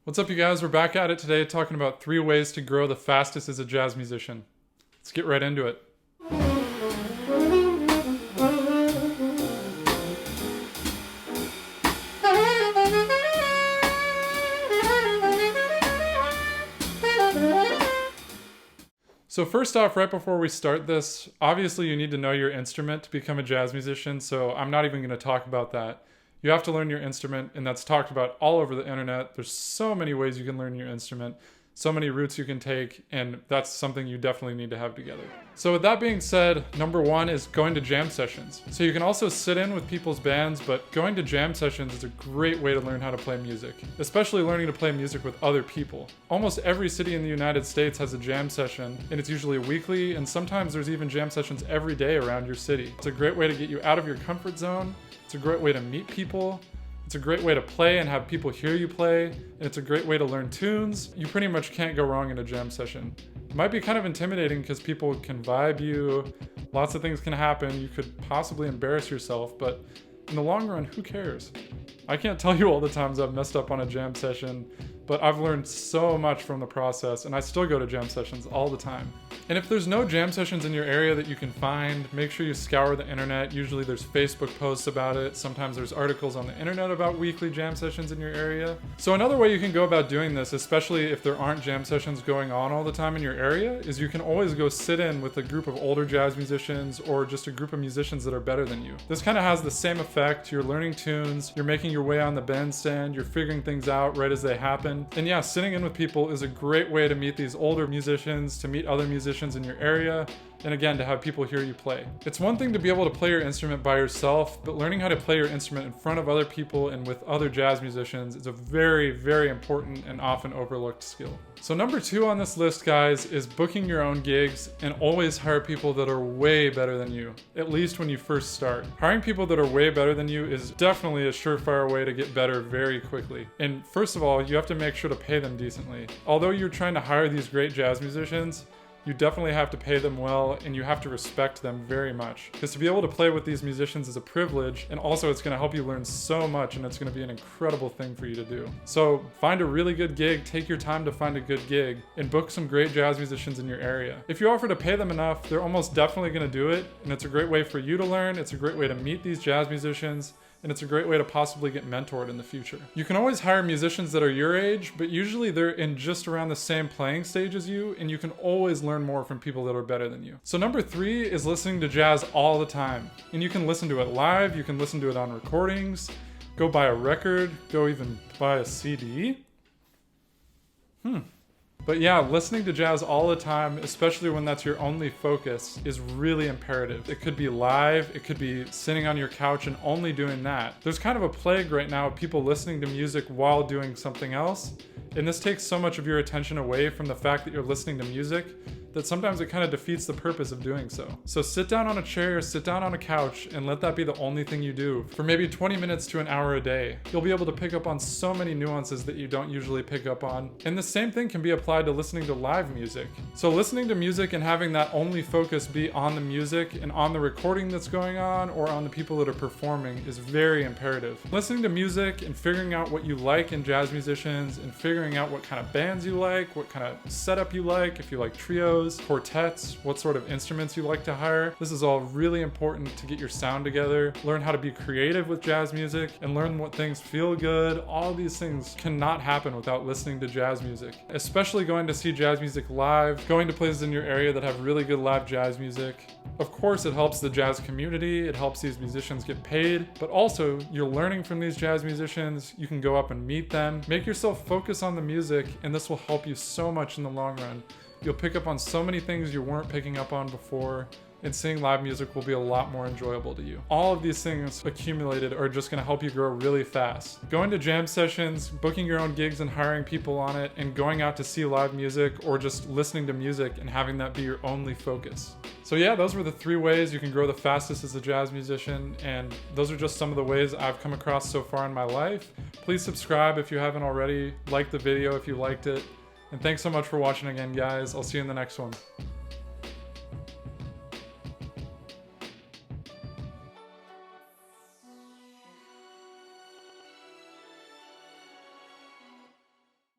What's up, you guys? We're back at it today talking about 3 ways to grow the fastest as a jazz musician. Let's get right into it. So first off, right before we start this, obviously you need to know your instrument to become a jazz musician, so I'm not even going to talk about that. You have to learn your instrument, and that's talked about all over the internet. There's so many ways you can learn your instrument, so many routes you can take, and that's something you definitely need to have together. So with that being said, number 1 is going to jam sessions. So you can also sit in with people's bands, but going to jam sessions is a great way to learn how to play music, especially learning to play music with other people. Almost every city in the United States has a jam session, and it's usually weekly, and sometimes there's even jam sessions every day around your city. It's a great way to get you out of your comfort zone. It's a great way to meet people. It's a great way to play and have people hear you play, and it's a great way to learn tunes. You pretty much can't go wrong in a jam session. It might be kind of intimidating because people can vibe you, lots of things can happen, you could possibly embarrass yourself, but in the long run, who cares? I can't tell you all the times I've messed up on a jam session, but I've learned so much from the process, and I still go to jam sessions all the time. And if there's no jam sessions in your area that you can find, make sure you scour the internet. Usually there's Facebook posts about it. Sometimes there's articles on the internet about weekly jam sessions in your area. So another way you can go about doing this, especially if there aren't jam sessions going on all the time in your area, is you can always go sit in with a group of older jazz musicians or just a group of musicians that are better than you. This kind of has the same effect. You're learning tunes, you're making your way on the bandstand, you're figuring things out right as they happen. And yeah, sitting in with people is a great way to meet these older musicians, to meet other musicians in your area, and again, to have people hear you play. It's one thing to be able to play your instrument by yourself, but learning how to play your instrument in front of other people and with other jazz musicians is a very, very important and often overlooked skill. So number 2 on this list, guys, is booking your own gigs and always hire people that are way better than you, at least when you first start. Hiring people that are way better than you is definitely a surefire way to get better very quickly. And first of all, you have to make sure to pay them decently. Although you're trying to hire these great jazz musicians, you definitely have to pay them well, and you have to respect them very much. Because to be able to play with these musicians is a privilege, and also it's gonna help you learn so much, and it's gonna be an incredible thing for you to do. So find a really good gig, take your time to find a good gig, and book some great jazz musicians in your area. If you offer to pay them enough, they're almost definitely gonna do it, and it's a great way for you to learn, it's a great way to meet these jazz musicians, and it's a great way to possibly get mentored in the future. You can always hire musicians that are your age, but usually they're in just around the same playing stage as you, and you can always learn more from people that are better than you. So number 3 is listening to jazz all the time. And you can listen to it live, you can listen to it on recordings, go buy a record, go even buy a CD. But yeah, listening to jazz all the time, especially when that's your only focus, is really imperative. It could be live, it could be sitting on your couch and only doing that. There's kind of a plague right now of people listening to music while doing something else, and this takes so much of your attention away from the fact that you're listening to music that sometimes it kind of defeats the purpose of doing so. So sit down on a chair, sit down on a couch, and let that be the only thing you do for maybe 20 minutes to an hour a day. You'll be able to pick up on so many nuances that you don't usually pick up on. And the same thing can be applied to listening to live music. So listening to music and having that only focus be on the music and on the recording that's going on or on the people that are performing is very imperative. Listening to music and figuring out what you like in jazz musicians and figuring out what kind of bands you like, what kind of setup you like, if you like trios, quartets, what sort of instruments you like to hire. This is all really important to get your sound together, learn how to be creative with jazz music, and learn what things feel good. All these things cannot happen without listening to jazz music, especially going to see jazz music live, going to places in your area that have really good live jazz music. Of course, it helps the jazz community, it helps these musicians get paid, but also you're learning from these jazz musicians, you can go up and meet them, make yourself focus on the music, and this will help you so much in the long run. You'll pick up on so many things you weren't picking up on before, and seeing live music will be a lot more enjoyable to you. All of these things accumulated are just gonna help you grow really fast. Going to jam sessions, booking your own gigs and hiring people on it, and going out to see live music or just listening to music and having that be your only focus. So yeah, those were the 3 ways you can grow the fastest as a jazz musician, and those are just some of the ways I've come across so far in my life. Please subscribe if you haven't already, like the video if you liked it, and thanks so much for watching again, guys. I'll see you in the next one.